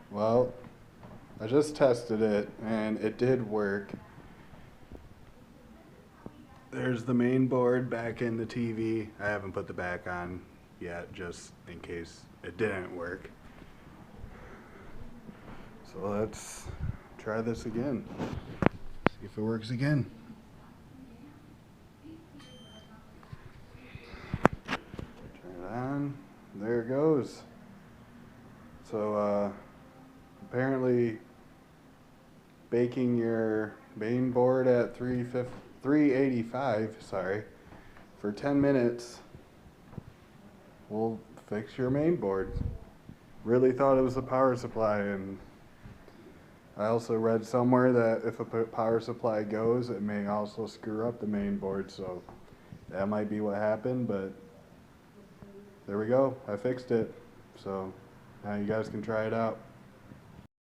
Well, I just tested it and it did work. There's the main board back in the TV. I haven't put the back on yet just in case it didn't work. So let's try this again. See if it works again. Turn it on. There it goes. So apparently baking your main board at 385, sorry, for 10 minutes will fix your main board. Really thought it was the power supply, and I also read somewhere that if a power supply goes, it may also screw up the main board, so that might be what happened, but there we go. I fixed it. So now you guys can try it out.